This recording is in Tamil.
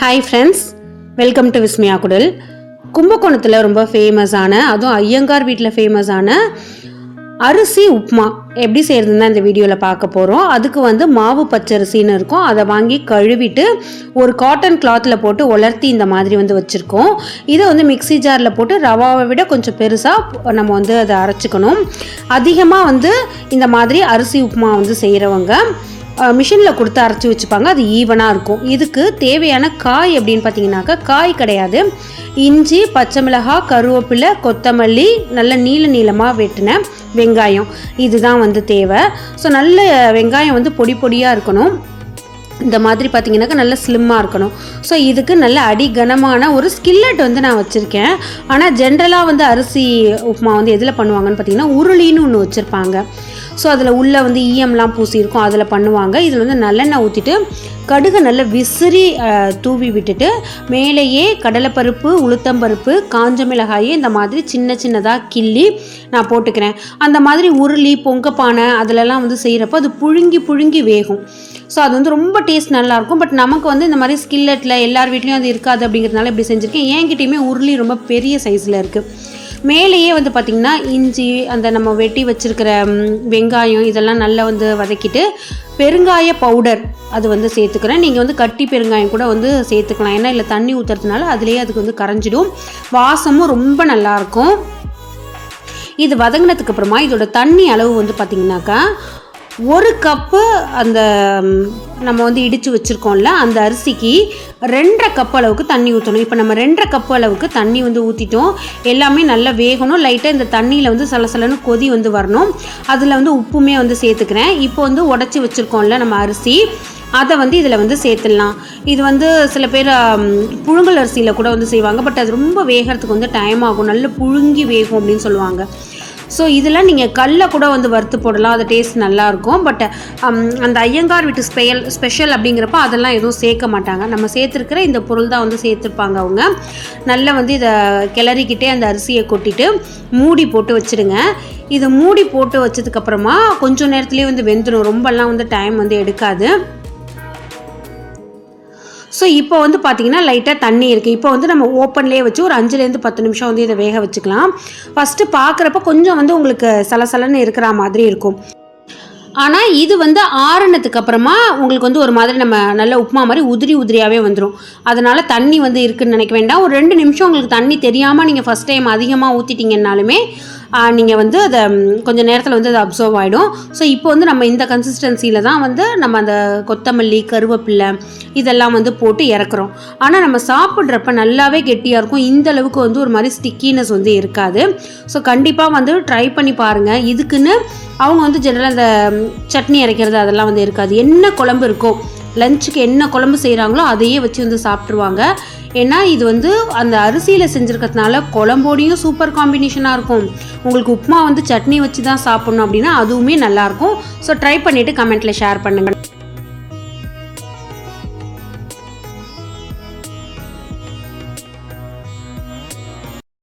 Hi friends, welcome to Vismaya குடல். கும்பகோணத்தில் ரொம்ப ஃபேமஸான, அதுவும் ஐயங்கார் வீட்டில் ஃபேமஸான அரிசி உப்புமா எப்படி செய்கிறதுன்னு தான் இந்த வீடியோவில் பார்க்க போகிறோம். அதுக்கு மாவு பச்சரிசின்னு இருக்கும். அதை வாங்கி கழுவிட்டு ஒரு காட்டன் கிளாத்தில் போட்டு உலர்த்தி இந்த மாதிரி வச்சுருக்கோம். இதை மிக்சி ஜாரில் போட்டு ரவாவை விட கொஞ்சம் பெருசாக நம்ம அதை அரைச்சிக்கணும். அதிகமாக இந்த மாதிரி அரிசி உப்புமா செய்கிறவங்க மிஷினில் கொடுத்து அரைச்சி வச்சுப்பாங்க. அது ஈவனாக இருக்கும். இதுக்கு தேவையான காய் அப்படின்னு பார்த்தீங்கன்னாக்கா, காய் கிடையாது, இஞ்சி, பச்சை மிளகாய், கருவேப்பிலை, கொத்தமல்லி, நல்ல நீளமாக வெட்டின வெங்காயம், இதுதான் தேவை. ஸோ நல்ல வெங்காயம் பொடி பொடியாக இருக்கணும். இந்த மாதிரி பார்த்தீங்கன்னாக்கா நல்ல ஸ்லிம்மாக இருக்கணும். ஸோ இதுக்கு நல்ல அடிகனமான ஒரு ஸ்கில்லட் நான் வச்சுருக்கேன். ஆனால் ஜென்ரலாக அரிசி உப்புமா எதில் பண்ணுவாங்கன்னு பார்த்தீங்கன்னா, உருளின்னு ஒன்று வச்சுருப்பாங்க. ஸோ அதில் உள்ளே ஈயம்லாம் பூசியிருக்கும், அதில் பண்ணுவாங்க. இதில் நல்லெண்ணெய் ஊற்றிட்டு கடுகு நல்லா விசிறி தூவி விட்டுட்டு மேலேயே கடலைப்பருப்பு, உளுத்தம்பருப்பு, காஞ்ச மிளகாயை இந்த மாதிரி சின்ன சின்னதாக கிள்ளி நான் போட்டுக்கிறேன். அந்த மாதிரி உருளி பொங்கப்பானை அதிலெல்லாம் செய்கிறப்போ அது புழுங்கி வேகும். ஸோ அது ரொம்ப டேஸ்ட் நல்லாயிருக்கும். பட் நமக்கு இந்த மாதிரி ஸ்கில்லட்டில் எல்லார் வீட்லேயும் அது இருக்காது அப்படிங்கிறதுனால இப்படி செஞ்சுருக்கேன். என்கிட்டையுமே உருளி ரொம்ப பெரிய சைஸில் இருக்குது. மேலேயே பார்த்திங்கன்னா இஞ்சி, அந்த நம்ம வெட்டி வச்சுருக்கிற வெங்காயம் இதெல்லாம் நல்லா வதக்கிட்டு பெருங்காய பவுடர் அது சேர்த்துக்கிறேன். நீங்கள் கட்டி பெருங்காயம் கூட சேர்த்துக்கலாம். ஏன்னா இல்லை தண்ணி ஊற்றுறதுனால அதுலேயே அதுக்கு கரைஞ்சிடும். வாசமும் ரொம்ப நல்லாயிருக்கும். இது வதங்கினதுக்கு அப்புறமா இதோட தண்ணி அளவு பார்த்திங்கனாக்கா, ஒரு கப்பு அந்த நம்ம இடித்து வச்சுருக்கோம்ல அந்த அரிசிக்கு 2.5 கப் அளவுக்கு தண்ணி ஊற்றணும். இப்போ நம்ம 2.5 கப் அளவுக்கு தண்ணி ஊற்றிட்டோம். எல்லாமே நல்லா வேகணும். லைட்டாக இந்த தண்ணியில் சலசலன்னு கொதி வரணும். அதில் உப்புமே சேர்த்துக்கிறேன். இப்போ உடச்சி வச்சுருக்கோம்ல நம்ம அரிசி, அதை இதில் சேர்த்துடலாம். இது சில பேர் புழுங்கல் அரிசியில் கூட செய்வாங்க. பட் அது ரொம்ப வேகிறதுக்கு டைம் ஆகும். நல்ல புழுங்கி வேகும் அப்படின்னு சொல்லுவாங்க. ஸோ இதெல்லாம் நீங்கள் கல்லை கூட வறுத்து போடலாம். அது டேஸ்ட் நல்லாயிருக்கும். பட் அந்த ஐயங்கார் வீட்டு ஸ்பெஷல் அப்படிங்கிறப்ப அதெல்லாம் எதுவும் சேர்க்க மாட்டாங்க. நம்ம சேர்த்துருக்கிற இந்த பொருள் தான் சேர்த்துருப்பாங்க அவங்க. நல்லா இதை கிளறிக்கிட்டே அந்த அரிசியை கொட்டிட்டு மூடி போட்டு வச்சுடுங்க. இதை மூடி போட்டு வச்சதுக்கப்புறமா கொஞ்சம் நேரத்துலேயே வெந்துடும். ரொம்பலாம் டைம் எடுக்காது. ஸோ இப்போ பார்த்தீங்கன்னா லைட்டாக தண்ணி இருக்குது. இப்போ நம்ம ஓப்பன்லேயே வச்சு ஒரு 5-10 நிமிஷம் இதை வேக வச்சுக்கலாம். ஃபஸ்ட்டு பார்க்குறப்ப கொஞ்சம் உங்களுக்கு சலசலன்னு இருக்கிற மாதிரி இருக்கும். ஆனால் இது ஆறுனதுக்கு அப்புறமா உங்களுக்கு ஒரு மாதிரி நம்ம நல்ல உப்புமா மாதிரி உதிரியாகவே வந்துடும். அதனால் தண்ணி இருக்குதுன்னு நினைக்க வேண்டாம். ஒரு 2 நிமிஷம் உங்களுக்கு தண்ணி தெரியாமல் நீங்கள் ஃபஸ்ட் டைம் அதிகமாக ஊற்றிட்டீங்கன்னாலுமே நீங்கள் அதை கொஞ்சம் நேரத்தில் அது அப்சர்வ் ஆகிடும். ஸோ இப்போ நம்ம இந்த கன்சிஸ்டன்சியில் தான் நம்ம அந்த கொத்தமல்லி, கருவேப்பிலை இதெல்லாம் போட்டு இறக்குறோம். ஆனால் நம்ம சாப்பிட்றப்ப நல்லாவே கெட்டியாக இருக்கும். இந்த அளவுக்கு ஒரு மாதிரி ஸ்டிக்கினஸ் இருக்காது. ஸோ கண்டிப்பாக ட்ரை பண்ணி பாருங்கள். இதுக்குன்னு அவங்க ஜெனரலாக அந்த சட்னி அரைக்கிறது அதெல்லாம் இருக்காது. என்ன குழம்பு இருக்கோ, லஞ்சுக்கு என்ன குழம்பு செய்கிறாங்களோ அதையே வச்சு சாப்பிட்ருவாங்க. ஏன்னா இது அந்த அரிசியில் செஞ்சுருக்கிறதுனால குழம்போடையும் சூப்பர் காம்பினேஷனாக இருக்கும். உங்களுக்கு உப்புமா சட்னி வச்சு தான் சாப்பிட்ணும் அப்படின்னா அதுவுமே நல்லாயிருக்கும். ஸோ ட்ரை பண்ணிவிட்டு கமெண்ட்டில் ஷேர் பண்ணுங்கள்.